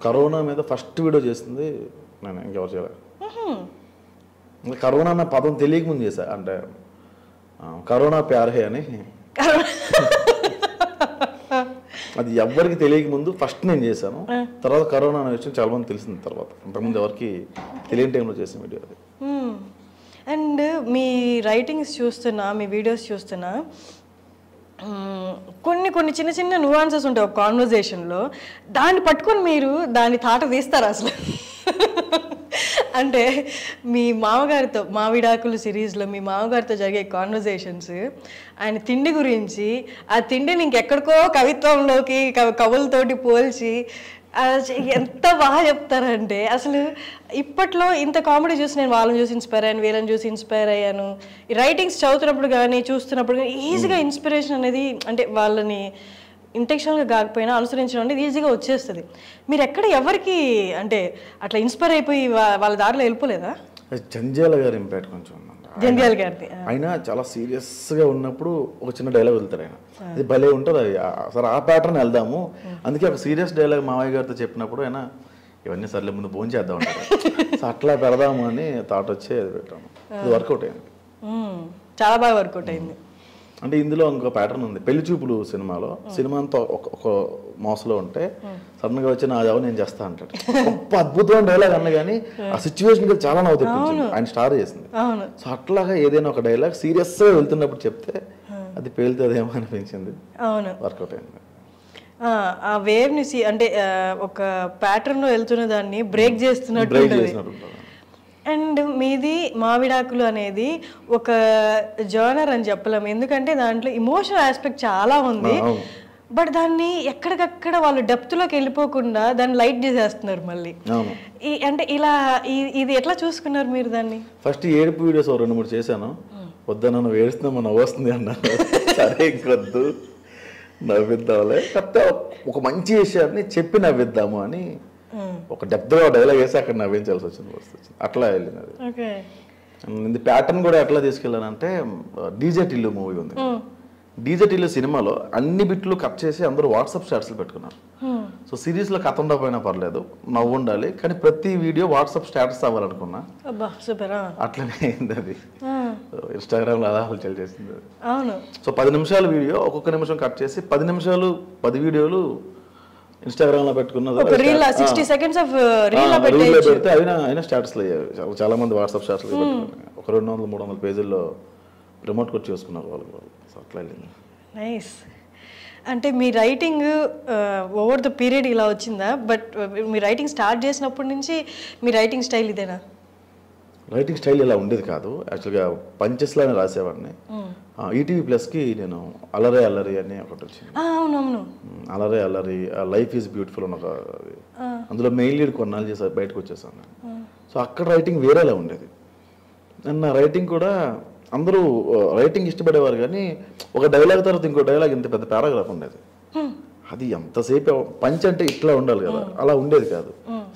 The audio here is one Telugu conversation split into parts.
కరోనా మీద ఫస్ట్ వీడియో చేసింది నేను, ఇంకెవరు చేయలేదు. కరోనా అన్న పదం తెలియకముందు చేశా, అంటే కరోనా ప్యారే అని. అది ఎవరికి తెలియకముందు ఫస్ట్ నేను చేశాను. తర్వాత కరోనా అనే విషయం చాలా మంది తెలిసింది తర్వాత. అంతకుముందు ఎవరికి తెలియని టైంలో చేసిన వీడియో అది. అండ్ మీ రైటింగ్స్ చూస్తున్నా, మీ వీడియోస్ చూస్తున్నా, కొన్ని చిన్న చిన్న నువాన్సెస్ ఉంటాయి ఒక కాన్వర్జేషన్లో. దాన్ని పట్టుకొని మీరు దాన్ని తాట తీస్తారు అసలు. అంటే మీ మామగారితో మావిడాకులు సిరీస్లో మీ మామగారితో జరిగే కాన్వర్జేషన్స్, ఆయన తిండి గురించి, ఆ తిండిని ఇంకెక్కడికో కవిత్వంలోకి కవులతోటి పోల్చి ఎంత బాగా చెప్తారంటే, అసలు ఇప్పట్లో ఇంత కామెడీ చూసి నేను వాళ్ళని చూసి ఇన్స్పైర్ అయ్యాను, వీళ్ళని చూసి ఇన్స్పైర్ అయ్యాను. ఈ రైటింగ్స్ చదువుతున్నప్పుడు కానీ చూస్తున్నప్పుడు కానీ ఈజీగా ఇన్స్పిరేషన్ అనేది, అంటే వాళ్ళని ఇంటెన్షనల్గా కాకపోయినా అనుసరించడం అనేది ఈజీగా వచ్చేస్తుంది. మీరు ఎక్కడ ఎవరికి అంటే అట్లా ఇన్స్పైర్ అయిపోయి వాళ్ళ దారిలో వెళ్ళిపోలేదా? జంధ్యాల గారి ఇంపాక్ట్ కొంచెం ఉందండి. జంధ్యాల గారిది ఆయన చాలా సీరియస్గా ఉన్నప్పుడు ఒక చిన్న డైలాగ్ వెళ్తారు ఆయన, అది భలే ఉంటుంది. అది సరే ఆ ప్యాటర్న్ వెళ్దాము. అందుకే ఒక సీరియస్ డైలాగ్ మావయ్య గారితో చెప్పినప్పుడు ఆయన ఇవన్నీ సర్లే ముందు ఫోన్ చేద్దాం అంటారు. సో అట్లా పెడదాము అని థాట్ వచ్చి అది పెట్టాము. అది వర్కౌట్ అయింది, చాలా బాగా వర్కౌట్ అయింది. అంటే ఇందులో ఇంకో ప్యాటర్న్ ఉంది. పెళ్లి చూపులు సినిమాలో సినిమా అంతా ఒక మోసలో ఉంటే సడన్గా వచ్చి నా జాబ్ నేను చేస్తా అంటాడు. గొప్ప అద్భుతమైన డైలాగ్ అన్న కానీ ఆ సిచ్యువేషన్ చాలా నవ్వు తెప్పించింది, ఆయన స్టార్ చేసింది. సో అట్లాగా ఏదైనా ఒక డైలాగ్ సీరియస్గా వెళ్తున్నప్పుడు చెప్తే అది పేలుతుందేమో అనిపించింది, వర్కౌట్ అయింది. ఆ వేవ్ని అంటే ఒక ప్యాటర్న్లో వెళ్తున్న దాన్ని బ్రేక్ చేస్తున్నట్టు. అండ్ మీది మావిడాకులు అనేది ఒక జర్నర్ అని చెప్పలేము, ఎందుకంటే దాంట్లో ఇమోషనల్ ఆస్పెక్ట్ చాలా ఉంది. బట్ దాన్ని ఎక్కడికక్కడ వాళ్ళు డెప్త్లోకి వెళ్ళిపోకుండా దాన్ని లైట్ చేసేస్తున్నారు మళ్ళీ. అంటే ఇలా ఇది ఎట్లా చూసుకున్నారు మీరు దాన్ని? ఫస్ట్ ఏడుపు వీడియోస్ 2-3 చేశాను. వద్దన్న నువ్వు ఏడుస్తున్నావు నవ్వు వస్తుంది అన్నారు. సరే ఇంకొద్దు, నవ్విద్దాంలే, కాకపోతే ఒక మంచి విషయాన్ని చెప్పి నవ్విద్దాము అని ఒక డెప్త్గా డైలాగ్ వేసి అక్కడ నవ్వించాల్సి వచ్చింది. అట్లా వెళ్ళింది అది. ఇది ప్యాటర్న్ కూడా ఎట్లా తీసుకెళ్ళానంటే, డీజే టిల్లు మూవీ ఉంది. డీజే టిల్లు సినిమాలో అన్ని బిట్లు కట్ చేసి అందరూ వాట్సాప్ స్టాటస్లు పెట్టుకున్నారు. సో సిరీస్లో కథ ఉండకపోయినా పర్లేదు, నవ్వు ఉండాలి, కానీ ప్రతి వీడియో వాట్సాప్ స్టాటస్ అవ్వాలనుకున్నా. అట్లనే అయింది అది. ఇన్స్టాగ్రామ్లో అలా హల్చల్ చేసింది అది. సో 10 నిమిషాల వీడియో ఒక్కొక్క నిమిషం కట్ చేసి 10 నిమిషాలు 10 వీడియోలు ఇన్స్టాగ్రామ్ లో పెట్టుకున్నది. పెడితే అయినా స్టాటస్లు అయ్యారు. చాలా మంది వాట్సాప్ స్టాటస్లు పెట్టుకున్నారు. ఒక 200-300 పేజీల్లో రిమోట్ కొట్టి చేసుకున్నారు వాళ్ళు. అట్లా వెళ్ళింది. నైస్. అంటే మీ రైటింగ్ ఓవర్ ద పీరియడ్ ఇలా వచ్చిందా? బట్ మీ రైటింగ్ స్టార్ట్ చేసినప్పటి నుంచి మీ రైటింగ్ స్టైల్ ఇదేనా? రైటింగ్ స్టైల్ ఇలా ఉండేది కాదు. యాక్చువల్గా పంచెస్లానే రాసేవాడిని. ఈటీవీ ప్లస్కి నేను అల్లరే అల్లరి అని ఒకటి వచ్చింది. అల్లరే అల్లరి, లైఫ్ ఈజ్ బ్యూటిఫుల్ అని ఒక, అందులో మెయిన్ లీడ్ కొన్నాళ్ళు చేసి బయటకు వచ్చేసాను. సో అక్కడ రైటింగ్ వేరేలా ఉండేది. నా రైటింగ్ కూడా అందరూ రైటింగ్ ఇష్టపడేవారు, కానీ ఒక డైలాగ్ తర్వాత ఇంకో డైలాగ్ ఇంత పెద్ద పారాగ్రాఫ్ ఉండేది. అది ఎంతసేపు పంచ్ అంటే ఇట్లా ఉండాలి కదా, అలా ఉండేది కాదు.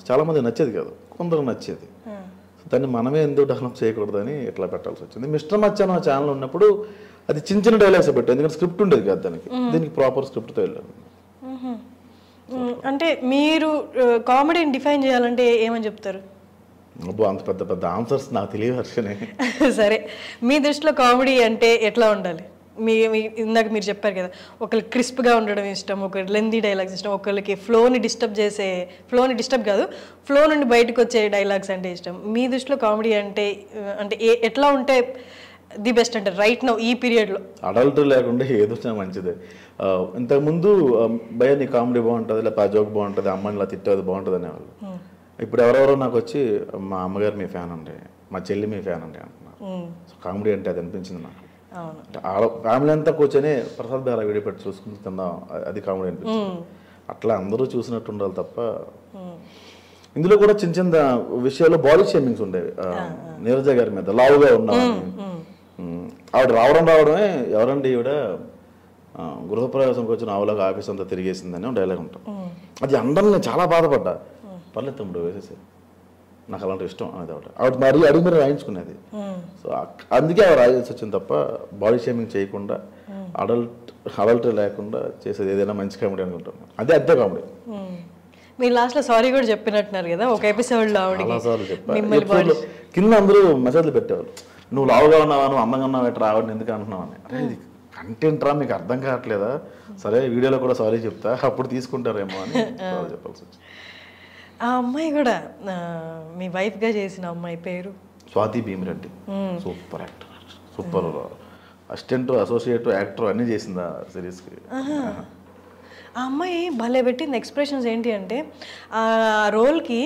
చాలా మంది నచ్చేది కాదు, కొందరు నచ్చేది. దాన్ని మనమే ఎందుకు డెవలప్ చేయకూడదని ఇట్లా పెట్టాల్సి వచ్చింది. మిస్టర్ మచ్చాన్ ఛానల్ ఉన్నప్పుడు అది చిన్న డైలాగ్స్ పెట్టాను, ఎందుకంటే స్క్రిప్ట్ ఉండేది కాదు దానికి. దీనికి ప్రాపర్ స్క్రిప్ట్తో వెళ్ళాను. అంటే మీరు కామెడీని డిఫైన్ చేయాలంటే ఏమని చెప్తారు? అబ్బో అంత పెద్ద పెద్ద ఆన్సర్స్ నాకు తెలియవర్షనే. సరే, మీ దృష్టిలో కామెడీ అంటే ఎట్లా ఉండాలి? ఇందాక మీరు చెప్పారు కదా, ఒకరికి క్రిస్ప్గా ఉండడం ఇష్టం, ఒకరికి లెందీ డైలాగ్స్ ఇష్టం, ఒకరికి ఫ్లోని డిస్టర్బ్ కాదు, ఫ్లో నుండి బయటకు వచ్చే డైలాగ్స్ అంటే ఇష్టం. మీ దృష్టిలో కామెడీ అంటే ఎట్లా ఉంటే ది బెస్ట్ అంటే రైట్ నౌ ఈ పీరియడ్లో? అడల్ట్ లేకుండా ఏదొచ్చినా మంచిదే. ఇంతకుముందు భయ నీ కామెడీ బాగుంటుంది, లేకపోతే ఆ జోక్ బాగుంటుంది, అమ్మని ఇలా తిట్టేది బాగుంటుంది అనేవాళ్ళు. ఇప్పుడు ఎవరెవరో నాకు వచ్చి మా అమ్మగారు మీ ఫ్యాన్ అండి, మా చెల్లి మీ ఫ్యాన్ అండి అంటున్నారు. సో కామెడీ అంటే అది అనిపించింది నాకు. ఫ్యామిలీ అంతా కూర్చొని ప్రసాద్ గారు వీడియో పెట్టి చూసుకుని తిందాం, అది కామెడీ అనిపించింది. అట్లా అందరూ చూసినట్టు ఉండాలి తప్ప. ఇందులో కూడా చిన్న చిన్న విషయాల్లో బాడీ షేమింగ్స్ ఉండేవి. నీరజ గారి మీద లావుగా ఉన్నామని, ఆవిడ రావడమే ఎవరండి ఈవిడ గృహప్రవేశంకి వచ్చిన ఆవులాగా ఆఫీస్ అంతా తిరిగేసిందని డైలాగ్ ఉంటాం. అది అందరిని చాలా బాధపడ్డా. పర్లేదు తమ్ముడు వేసేసి, నాకు అలాంటి ఇష్టం అనేది ఆవిడ మరీ అడిగి మీరు రాయించుకునేది. సో అందుకే ఆవిడ రాయాల్సి వచ్చింది తప్ప బాడీ షేమింగ్ చేయకుండా, అడల్ట్ లేకుండా చేసేది ఏదైనా మంచి కామెడీ అనుకుంటాను. అదే కామెడీ. మీరు లాస్ట్ లో సారీ కూడా చెప్పినట్టున్నారు కదా ఒక ఎపిసోడ్ లో ఆవిడకి చాలాసార్లు చెప్పాను మిమ్మల్ని ఎపిసోడ్లో కింద అందరూ మెసేజ్లు పెట్టేవాళ్ళు నువ్వు లావుగా ఉన్నావా నువ్వు అందంగా ఉన్నావు ఎట్లా ఆవిడని ఎందుకు అంటున్నావు అని అరే ఇది కంటెంట్ రా మీకు అర్థం కావట్లేదా సరే వీడియోలో కూడా సారీ చెప్తా అప్పుడు తీసుకుంటారేమో అని సారీ చెప్పాల్సి వచ్చింది. ఆ అమ్మాయి కూడా మీ వైఫ్ గా చేసిన అమ్మాయి పేరు Swathi Bhimireddy super actor super assistant associate actor అన్నీ చేసింది ఆ సిరీస్కి. ఆ అమ్మాయి భలే పెట్టింది ఎక్స్ప్రెషన్స్ ఏంటి అంటే ఆ రోల్కి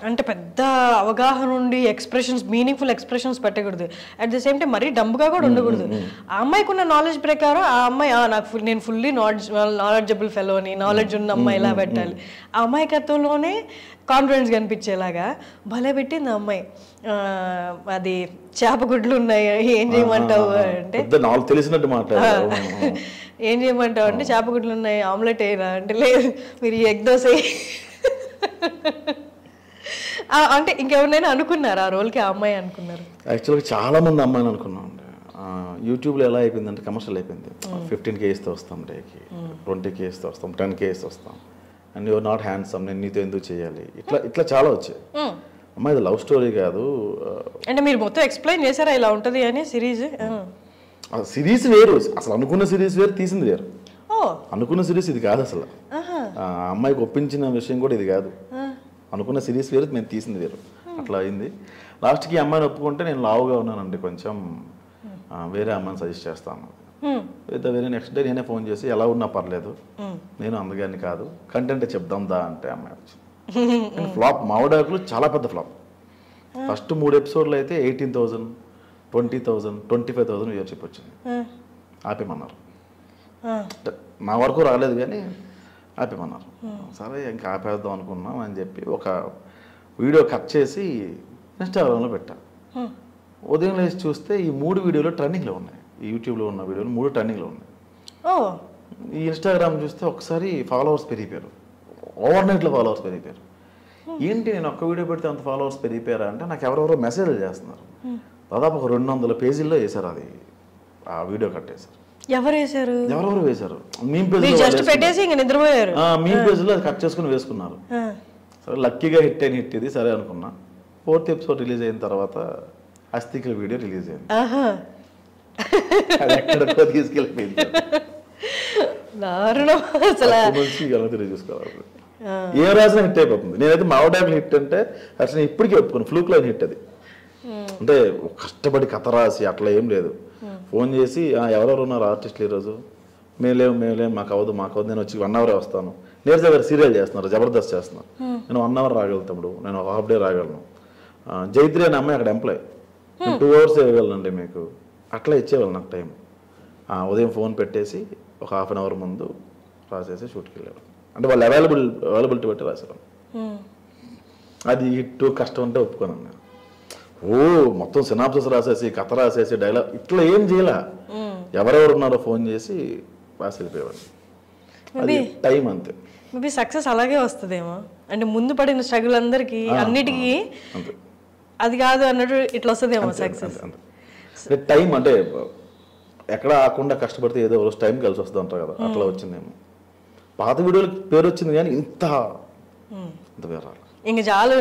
అంటే పెద్ద అవగాహన ఉండి ఎక్స్ప్రెషన్స్ మీనింగ్ఫుల్ ఎక్స్ప్రెషన్స్ పెట్టకూడదు అట్ ద సేమ్ టైం మరీ డంబ్గా కూడా ఉండకూడదు. ఆ అమ్మాయికి ఉన్న నాలెడ్జ్ ప్రకారం ఆ అమ్మాయి నాకు నేను ఫుల్లీ నాలెడ్జబుల్ ఫెలో అని నాలెడ్జ్ ఉన్న అమ్మాయి ఇలా పెట్టాలి ఆ అమ్మాయికత్వంలోనే కాన్ఫిడెన్స్ కనిపించేలాగా భలే పెట్టింది ఆ అమ్మాయి. అది చేప గుడ్లు ఉన్నాయి ఏం చేయమంటావు అంటే తెలిసినట్టు మాట్లాడారు ఏం చేయమంటావు అంటే చేప గుడ్లు ఉన్నాయి ఆమ్లెట్ వేయరా అంటే లేదు మీరు ఎగ్ దోశ అంటే ఇంకెవరినైనా అనుకున్నారు ఆ రోల్కి ఆ అమ్మాయి అనుకున్నారు. యాక్చువల్గా చాలా మంది అమ్మాయిని అనుకున్నాం అండి. యూట్యూబ్లో ఎలా అయిపోయిందంటే కమర్షియల్ అయిపోయింది 15K ఇస్తే వస్తాం డేకి 20K ఇస్తే వస్తాం 10K ఇస్తే వస్తాం అండ్ యువర్ నాట్ హ్యాండ్సమ్ నేను నీతో ఎందుకు చేయాలి ఇట్లా చాలా వచ్చాయి. అమ్మాయి లవ్ స్టోరీ కాదు అంటే మీరు మొత్తం ఎక్స్ప్లెయిన్ చేశారా ఇలా ఉంటుంది అని సిరీస్ సిరీస్ వేరు అసలు అనుకున్న సిరీస్ వేరు తీసింది వేరు అనుకున్న సిరీస్ ఇది కాదు అసలు అమ్మాయికి ఒప్పించిన విషయం కూడా ఇది కాదు అనుకున్న సిరీస్ వేరు మేము తీసింది వేరు అట్లా అయింది. లాస్ట్కి అమ్మాయిని ఒప్పుకుంటే నేను లావుగా ఉన్నానండి కొంచెం వేరే అమ్మాయిని సజెస్ట్ చేస్తాను అయితే వేరే నెక్స్ట్ డే నేనే ఫోన్ చేసి ఎలా ఉన్నా పర్లేదు నేను అందగాన్ని కాదు కంటెంట్ చెప్దాం దా అంటే అమ్మాయి వచ్చింది. ఫ్లాప్ మావిడాకులు చాలా పెద్ద ఫ్లాప్ ఫస్ట్ 3 ఎపిసోడ్లు అయితే 18,000 20,000 25,000 వ్యూవర్షిప్ వచ్చింది ఆపేమన్నారు. నా వరకు రాలేదు కానీ ఆపేమన్నారు. సరే ఇంకా ఆపేద్దాం అనుకున్నాం అని చెప్పి ఒక వీడియో కట్ చేసి ఇన్స్టాగ్రామ్లో పెట్టా. ఉదయం లేచి చూస్తే ఈ 3 వీడియోలు ట్రెండింగ్లో ఉన్నాయి. ఈ యూట్యూబ్లో ఉన్న వీడియోలు 3 ట్రెండింగ్లో ఉన్నాయి. ఈ ఇన్స్టాగ్రామ్ చూస్తే ఒకసారి ఫాలోవర్స్ పెరిగిపోయారు ఓవర్ నైట్లో ఫాలోవర్స్ పెరిగిపోయారు. ఏంటి నేను ఒక్క వీడియో పెడితే అంత ఫాలోవర్స్ పెరిగిపోయారా అంటే నాకు ఎవరెవరో మెసేజ్లు చేస్తున్నారు. దాదాపు ఒక 200 పేజీల్లో వేశారు అది ఆ వీడియో కట్టేశారు. ఎవరెవరు వేశారు మీమ్ పేజ్లో మీమ్ పేజ్లో అది కట్ చేసుకుని వేసుకున్నారు. సరే లక్కీగా హిట్ ఇది సరే అనుకున్నా. 4th ఎపిసోడ్ రిలీజ్ అయిన తర్వాత అస్థికల వీడియో రిలీజ్ అయింది. అది ఎక్కడికో తీసుకెళ్ళిపోయింది. చూసుకోవాలి ఏ రాసిన హిట్ అయిపోతుంది. నేనైతే మావిడాకులు హిట్ అంటే అసలు ఇప్పటికీ ఒప్పుకోను ఫ్లూక్ లైన్ హిట్ అది అంటే కష్టపడి కథ రాసి అట్లా ఏం లేదు. ఫోన్ చేసి ఎవరెవరు ఉన్నారు ఆర్టిస్టులు ఈరోజు మేలేం మాకు అవ్వదు నేను వచ్చి 1 అవరే వస్తాను. నేర్చే గారు సీరియల్ చేస్తున్నారు జబర్దస్త్ చేస్తున్నారు నేను 1 అవర్ రాగలుగుతాడు నేను ఒక హాఫ్ డే రాగలను. జైత్రి అనే అమ్మాయి అక్కడ ఎంప్లాయ్ 2 అవర్స్ ఇవ్వగలనండి మీకు అట్లా ఇచ్చేవాళ్ళు నాకు టైం. ఉదయం ఫోన్ పెట్టేసి ఒక హాఫ్ అన్ అవర్ ముందు రాసేసి షూట్కి వెళ్ళేవాళ్ళు అంటే వాళ్ళు అవైలబిలిటీ బట్టి రాసేవాళ్ళు. అది హిట్ కష్టం అంటే ఒప్పుకోను నేను. మొత్తం సినాప్సిస్ రాసేసి కథ రాసేసి డైలాగ్ ఇట్లా ఏం చేయలే. ఎవరెవరు ఉన్నారో ఫోన్ చేసి రాసి వెళ్ళిపోయేవాడు. అది టైం అంతే. మేబీ సక్సెస్ అలాగే వస్తుందేమో అంటే ముందు పడిన స్ట్రగుల్ అందరికి అన్నిటికీ అది కాదు అన్నట్టు ఇట్లా వస్తుందేమో సక్సెస్. టైం అంటే ఎక్కడ ఆకుండా కష్టపడితే ఏదో రోజు టైం కలిసి వస్తుంది అంటారు కదా అట్లా వచ్చిందేమో. పాత వీడియోలకి పేరు వచ్చింది కానీ ఇంత పేరు రాలేదు. ఇంక చాలు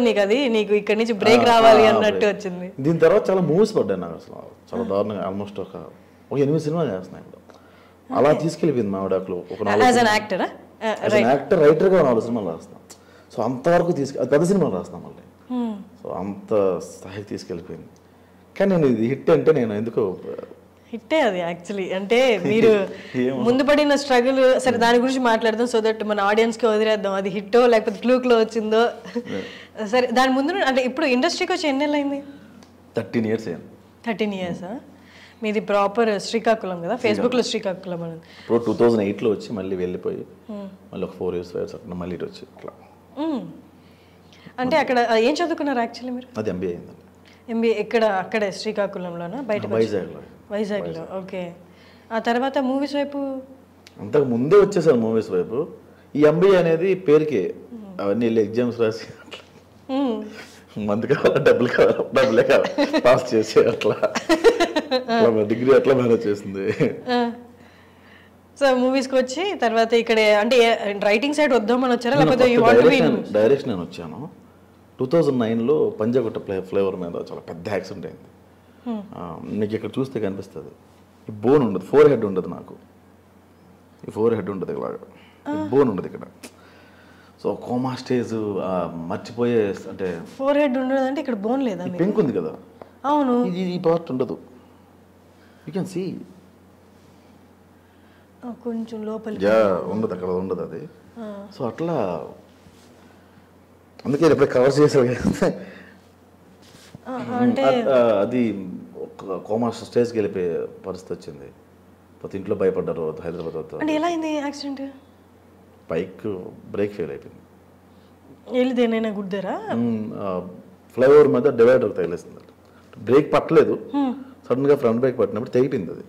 నీకు ఇక్కడి నుంచి బ్రేక్ రావాలి అన్నట్టు వచ్చింది. దీని తర్వాత చాలా మూవీస్ పడ్డాయి నాకు అసలు చాలా దారుణంగా ఆల్మోస్ట్ ఒక 8 సినిమాలు చేస్తున్నాయి అలా తీసుకెళ్ళిపోయింది మావిడాకులు. ఒక యాక్టర్ రైటర్గా 4 సినిమాలు రాస్తాం. సో అంతవరకు పెద్ద సినిమాలు రాస్తాం మళ్ళీ. సో అంత స్థాయికి తీసుకెళ్ళిపోయింది. కానీ నేను ఇది హిట్ అంటే నేను ఎందుకో హిట్టే అది యాక్చువల్లీ అంటే మీరు ముందు పడిన స్ట్రగుల్ సరే దాని గురించి మాట్లాడదాం సో దట్ మన ఆడియన్స్కి వదిలేద్దాం అది హిట్టో లేకపోతే ఫ్లూక్లో వచ్చిందో సరే. దాని ముందు అంటే ఇప్పుడు ఇండస్ట్రీకి వచ్చి ఎన్ని నెలలు అయింది? 13 years అయింది. 13 years మీది ప్రాపర్ శ్రీకాకుళం కదా ఫేస్బుక్లో శ్రీకాకుళం అని. ఇప్పుడు 2008లో వచ్చి మళ్ళీ వెళ్ళిపోయి మళ్ళీ ఒక 4 years 5 years అట్లా మళ్ళీ ఇటు వచ్చి అట్లా. అంటే అక్కడ ఏం చదువుకున్నారు యాక్చువల్లీ మీరు? అది ఎంబీఏ అయిందండి. ఎంబీఏ అక్కడే శ్రీకాకుళంలోనా బయట? వైజాగ్లో. ఓకే. ఆ తర్వాత మూవీస్ వైపు అంతకు ముందే వచ్చేసాను మూవీస్ వైపు. ఈ ఎంబీఏ అనేది పేరుకే అవన్నీ వెళ్ళి ఎగ్జామ్స్ రాసి మందు కావాలా డబ్బులే కావాలి పాస్ చేసి అట్లా డిగ్రీ అట్లా మేనేజ్ చేసింది. సో మూవీస్కి వచ్చి తర్వాత ఇక్కడ అంటే రైటింగ్ సైడ్ వద్దామని వచ్చారా లేకపోతే యూ వాంట్ బి డైరెక్షన్ నేను వచ్చాను 2009లో పంజాగుట్ట ఫ్లేవర్ మీద చాలా పెద్ద యాక్సిడెంట్ అయింది. నీకు ఇక్కడ చూస్తే కనిపిస్తుంది, ఈ బోన్ ఉండదు, 4 హెడ్ ఉండదు నాకు, ఈ 4 హెడ్ ఉండదు ఇలాగా, బోన్ ఉండదు ఇక్కడ. సో కోమా స్టేజ్ మర్చిపోయే అంటే 4 హెడ్ ఉండదు అంటే ఇక్కడ బోన్ లేదా? పెంక్ ఉంది కదా, అవును, ఈ పార్ట్ ఉండదు, యూ కెన్ సీ కొంచెం లోపల ఉండదు, అక్కడ ఉండదు అది. సో అట్లా అందుకే ఎప్పుడే కవర్ చేసావు అంటే అది ఒక కోమా స్టేజ్కి వెళ్ళిపోయే పరిస్థితి వచ్చింది. ప్రతి ఇంట్లో భయపడ్డారు హైదరాబాద్ వద్ద. అంటే ఎలా అయింది యాక్సిడెంట్? బైక్ బ్రేక్ ఫెయిల్ అయిపోయింది, వెళ్ళి దేనైనా గుద్దారా? ఫ్లైఓవర్ మీద డివైడర్ తగిలేసింది, బ్రేక్ పట్టలేదు, సడన్గా ఫ్రంట్ బ్రేక్ పట్టినప్పుడు తెగిపోయింది అది.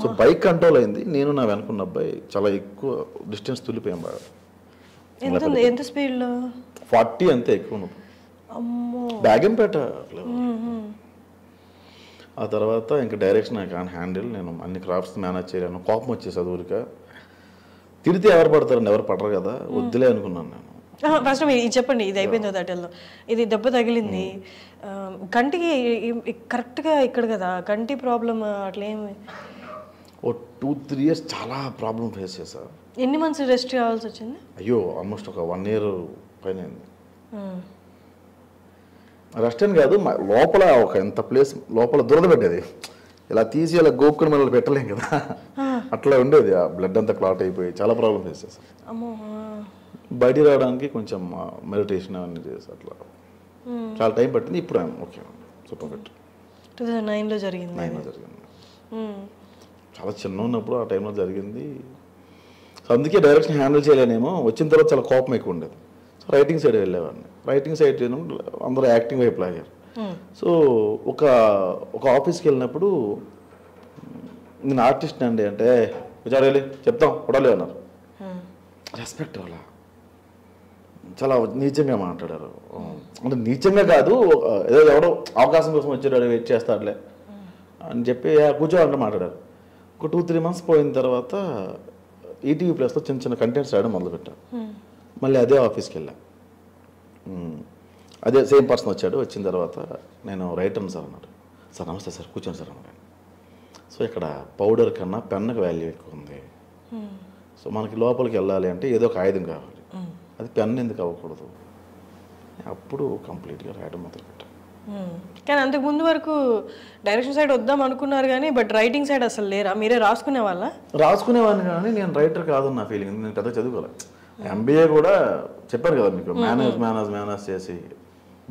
సో బైక్ కంట్రోల్ అయింది, నేను నా వెనుకున్న అబ్బాయి చాలా ఎక్కువ డిస్టెన్స్ తుల్లిపోయాం బాగా. ఎంత స్పీడ్లో? 40 అంతే, ఎక్కువ ఉన్నది. బ్యాగంపేట. ఆ తర్వాత ఇంకా డైరెక్షన్ ఐ కాన్ హ్యాండిల్, నేను అన్ని క్రాఫ్ట్స్ మేనేజ్ చేయలేను, కోపం వచ్చేసి ఊరిక తిరిగితే ఎవరు పడతారండి, ఎవరు పడరు కదా, వద్దులే అనుకున్నాను నేను. ఫస్ట్ ఇది చెప్పండి, ఇది అయిపోయింది దాటిల్లో ఇది దెబ్బ తగిలింది కంటికి కరెక్ట్గా ఇక్కడ కదా, కంటి ప్రాబ్లం అట్లా ఏమి? ఓ 2-3 years చాలా ప్రాబ్లం ఫేస్ చేశా. ఎన్ని మంత్స్ రెస్ట్ కావాల్సి వచ్చింది? అయ్యో ఆల్మోస్ట్ ఒక 1 year పైన అయింది. రెస్ట్ అని కాదు, లోపల ఒక ఎంత ప్లేస్ లోపల దురద పెట్టేది, ఇలా తీసి అలా గోక్కుని మనల్ని పెట్టలేం కదా, అట్లా ఉండేది. ఆ బ్లడ్ అంతా క్లాట్ అయిపోయి చాలా ప్రాబ్లం ఫేస్ చేశాను. బయటికి రావడానికి కొంచెం మెడిటేషన్ అవన్నీ చేసి అట్లా చాలా టైం పట్టింది. ఇప్పుడు ఓకే, సూపర్ ఫిట్. 2009లో జరిగింది. 9లో జరిగింది, చాలా చిన్న ఉన్నప్పుడు ఆ టైంలో జరిగింది. సో అందుకే డైరెక్షన్ హ్యాండిల్ చేయలేనేమో, వచ్చిన తర్వాత చాలా కోపం ఎక్కువ ఉండేది. సో రైటింగ్ సైడ్ వెళ్ళేవాడిని, రైటింగ్ సైడ్ అందరూ యాక్టింగ్ వైపు లాగారు. సో ఒక ఆఫీస్కి వెళ్ళినప్పుడు నేను ఆర్టిస్ట్ అండి అంటే విచారాలి చెప్తాం కొడాలి అన్నారు. రెస్పెక్ట్ అలా చాలా నీచంగా మాట్లాడారు. అంటే నీచంగా కాదు, ఏదో ఎవడో అవకాశం కోసం వచ్చాడు వెయిట్ చేస్తాడులే అని చెప్పి కూర్చోవాలంటే మాట్లాడారు. ఒక 2-3 months పోయిన తర్వాత ఈటీవీ ప్లస్లో చిన్న చిన్న కంటెంట్స్ రాయడం మొదలుపెట్టాను. మళ్ళీ అదే ఆఫీస్కి వెళ్ళా, అదే సేమ్ పర్సన్ వచ్చాడు. వచ్చిన తర్వాత నేను రైటర్ని సార్ అన్నాడు. సార్ నమస్తే సార్, కూర్చోండి సార్ అన్నాడు. సో ఇక్కడ పౌడర్ కన్నా పెన్నుకి వాల్యూ ఎక్కువ ఉంది. సో మనకి లోపలికి వెళ్ళాలి అంటే ఏదో ఒక ఆయుధం కావాలి, అది పెన్ ఎందుకు అవ్వకూడదు? అప్పుడు కంప్లీట్గా రాయడం మొదలుపెట్టాను. కానీ అంతకు ముందు వరకు డైరెక్షన్ సైడ్ వద్దాం అనుకున్నారు కానీ బట్ రైటింగ్ సైడ్ అసలు లేరా? మీరే రాసుకునే వాళ్ళ? రాసుకునేవాడిని కానీ నేను రైటర్ కాదు నా ఫీలింగ్. నేను పెద్ద చదువుకోవాలి. ఎంబీఏ కూడా చెప్పారు కదా మీకు, మేనేజ్ చేసి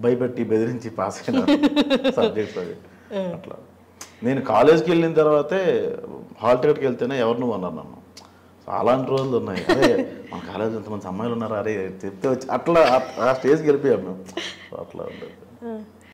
భయపెట్టి బెదిరించి పాస్ అయిన సబ్జెక్ట్స్ అవి. అట్లా నేను కాలేజ్కి వెళ్ళిన తర్వాతే హాల్ టికెట్కి వెళ్తేనే ఎవరు నువ్వు అన్నారు నన్ను. అలాంటి రోజులు ఉన్నాయి. అరే మన కాలేజ్ ఎంతమంది అమ్మాయిలు ఉన్నారు, అరే చెప్తే వచ్చి అట్లా ఆ స్టేజ్కి వెళ్ళిపోయాను. అట్లా ఉండేది.